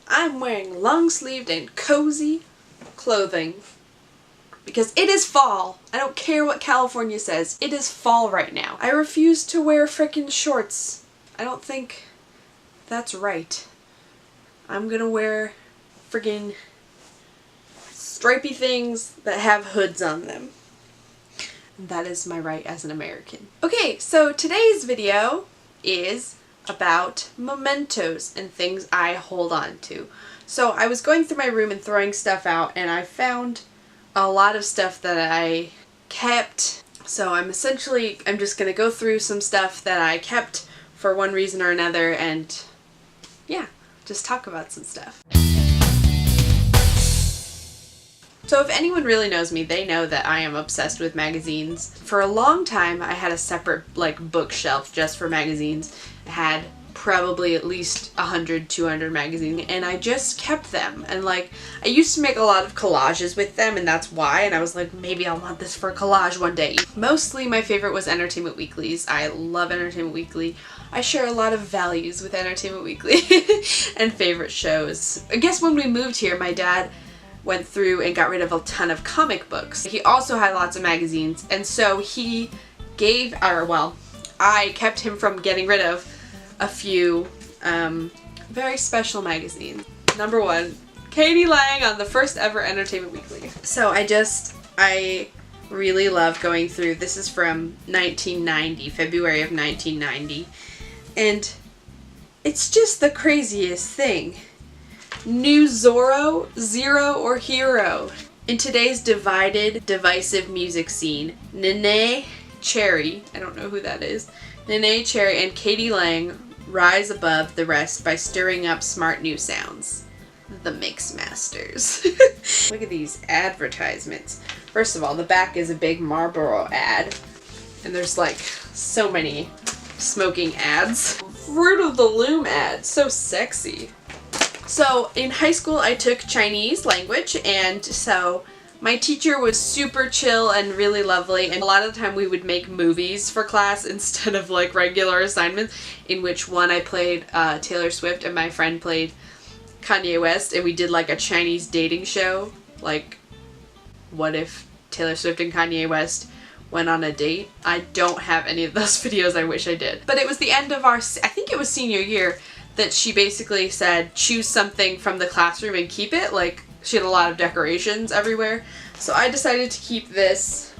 I'm wearing long-sleeved and cozy clothing because it is fall. I don't care what California says. It is fall right now. I refuse to wear frickin' shorts. I don't think that's right. I'm gonna wear friggin' stripy things that have hoods on them. And that is my right as an American. Okay, so today's video is about mementos and things I hold on to. So I was going through my room and throwing stuff out, and I found a lot of stuff that I kept. So I'm just gonna go through some stuff that I kept for one reason or another, and yeah, just talk about some stuff. So if anyone really knows me, they know that I am obsessed with magazines. For a long time, I had a separate bookshelf just for magazines. I had probably at least 100, 200 magazines, and I just kept them. And I used to make a lot of collages with them, and that's why. And I was like, maybe I'll want this for a collage one day. Mostly my favorite was Entertainment Weeklies. I love Entertainment Weekly. I share a lot of values with Entertainment Weekly and favorite shows. I guess when we moved here, my dad went through and got rid of a ton of comic books. He also had lots of magazines, and so he I kept him from getting rid of a few very special magazines. Number one, Katie Lang on the first ever Entertainment Weekly. So I really love going through, this is from 1990, February of 1990, and it's just the craziest thing. New Zorro, Zero or Hero. In today's divided, divisive music scene, Nene Cherry, I don't know who that is, Nene Cherry and Katie Lang rise above the rest by stirring up smart new sounds. The Mix Masters. Look at these advertisements. First of all, the back is a big Marlboro ad, and there's so many smoking ads. Fruit of the Loom ad, so sexy. So in high school I took Chinese language, and so my teacher was super chill and really lovely, and a lot of the time we would make movies for class instead of regular assignments, in which one I played Taylor Swift and my friend played Kanye West, and we did a Chinese dating show. What if Taylor Swift and Kanye West went on a date? I don't have any of those videos. I wish I did. But it was the end of I think it was senior year, that she basically said, choose something from the classroom and keep it. She had a lot of decorations everywhere. So I decided to keep this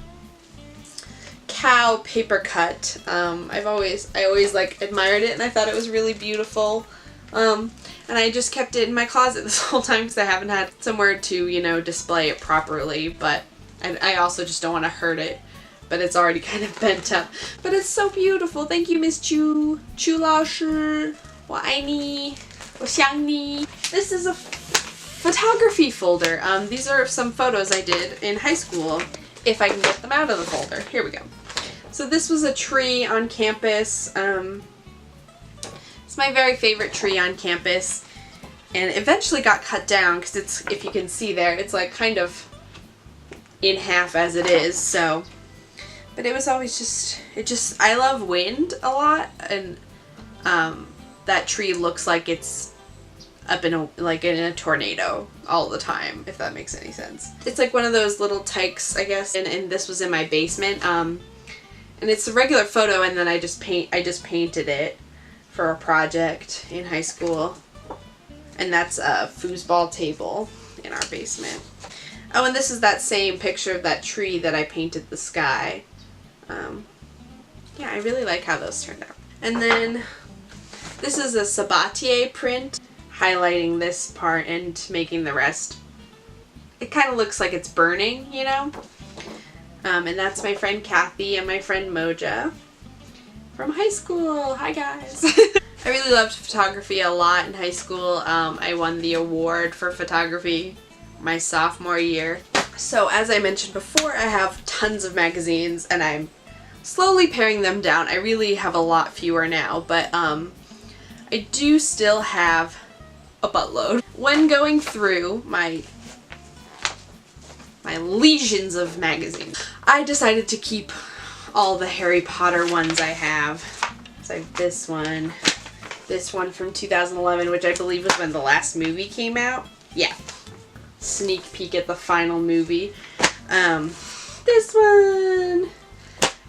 cow paper cut. I always admired it, and I thought it was really beautiful. And I just kept it in my closet this whole time because I haven't had somewhere to, display it properly. But I also just don't want to hurt it. But it's already kind of bent up. But it's so beautiful. Thank you, Miss Chu. Chu Lao Shi. 我爱你, 我想你. This is a photography folder. These are some photos I did in high school, if I can get them out of the folder. Here we go. So this was a tree on campus. It's my very favorite tree on campus, and it eventually got cut down because it's, if you can see there, it's kind of in half as it is. So, but it was always I love wind a lot, and that tree looks like it's up in a tornado all the time, if that makes any sense. It's one of those little tykes, I guess, and this was in my basement. And it's a regular photo, and then I just painted it for a project in high school. And that's a foosball table in our basement. Oh, and this is that same picture of that tree that I painted the sky. Yeah, I really like how those turned out. And then this is a Sabatier print, highlighting this part and making the rest. It kind of looks like it's burning, And that's my friend Kathy and my friend Moja from high school. Hi guys. I really loved photography a lot in high school. I won the award for photography my sophomore year. So as I mentioned before, I have tons of magazines, and I'm slowly paring them down. I really have a lot fewer now, but I do still have a buttload. When going through my legions of magazines, I decided to keep all the Harry Potter ones I have. So I have this one, This one from 2011, which I believe was when the last movie came out. Yeah. Sneak peek at the final movie. This one.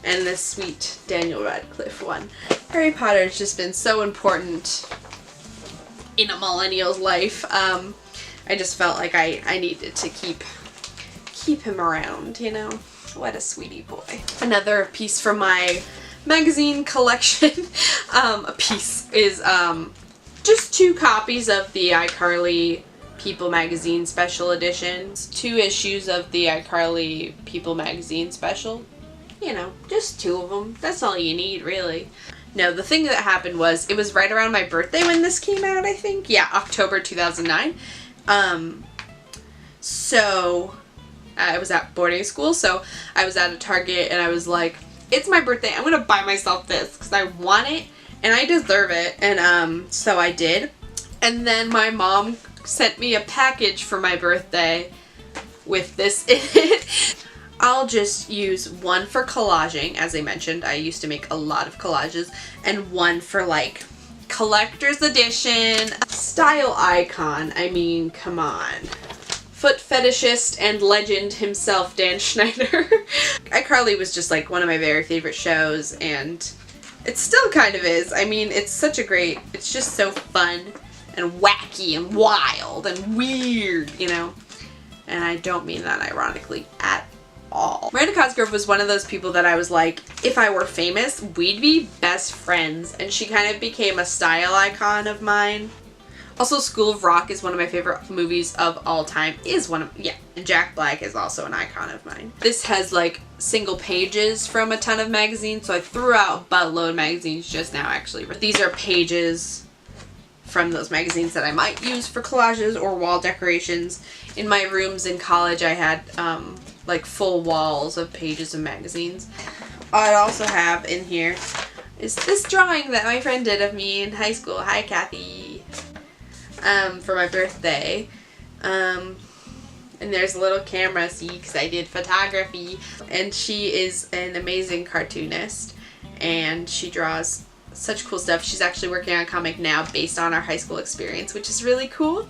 And this sweet Daniel Radcliffe one. Harry Potter has just been so important in a millennial's life. I just felt like I needed to keep him around, you know? What a sweetie boy. Another piece from my magazine collection. A piece is just 2 copies of the iCarly People Magazine Special Editions. 2 issues of the iCarly People Magazine Special. You know, just 2 of them. That's all you need, really. No, the thing that happened was, it was right around my birthday when this came out, I think. Yeah, October 2009. So I was at boarding school, so I was at a Target and I was like, it's my birthday, I'm gonna buy myself this because I want it and I deserve it. And so I did. And then my mom sent me a package for my birthday with this in it. I'll just use one for collaging. As I mentioned, I used to make a lot of collages, and one for like collector's edition. Style icon, I mean, come on. Foot fetishist and legend himself, Dan Schneider. iCarly was just like one of my very favorite shows, and it still kind of is. I mean, it's such a great, it's just so fun and wacky and wild and weird, you know? And I don't mean that ironically at all. Miranda Cosgrove was one of those people that I was like, if I were famous, we'd be best friends, and she kind of became a style icon of mine. Also, School of Rock is one of my favorite movies of all time. And Jack Black is also an icon of mine. This has like single pages from a ton of magazines, so I threw out a buttload of magazines just now actually. These are pages from those magazines that I might use for collages or wall decorations. In my rooms in college, I had like full walls of pages of magazines. I also have in here is this drawing that my friend did of me in high school. Hi, Kathy. For my birthday. And there's a little camera, see, because I did photography. And she is an amazing cartoonist, and she draws such cool stuff. She's actually working on a comic now based on our high school experience, which is really cool.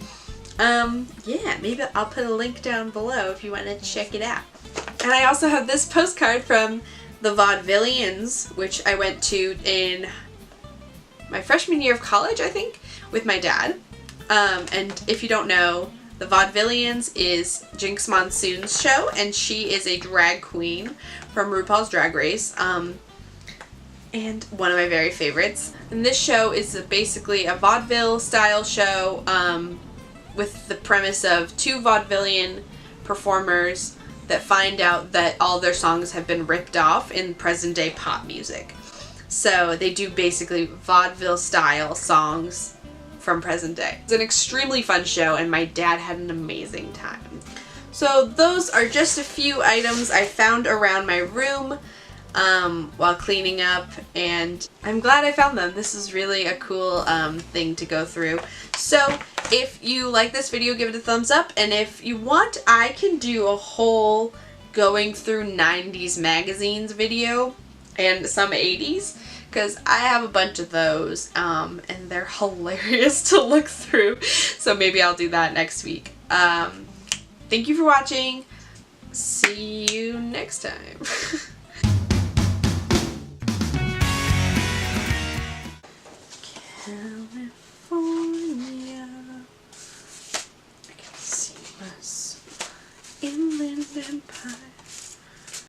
Yeah, maybe I'll put a link down below if you want to check it out. And I also have this postcard from the Vaudevillians, which I went to in my freshman year of college, I think, with my dad. And if you don't know, the Vaudevillians is Jinx Monsoon's show, and she is a drag queen from RuPaul's Drag Race, and one of my very favorites. And this show is basically a vaudeville style show with the premise of 2 vaudevillian performers that find out that all their songs have been ripped off in present day pop music. So they do basically vaudeville style songs from present day. It's an extremely fun show, and my dad had an amazing time. So those are just a few items I found around my room while cleaning up, and I'm glad I found them. This is really a cool thing to go through. So if you like this video, give it a thumbs up, and if you want, I can do a whole going through 90s magazines video and some 80s, because I have a bunch of those, and they're hilarious to look through, so maybe I'll do that next week. Thank you for watching. See you next time. California, I can see us inland empire.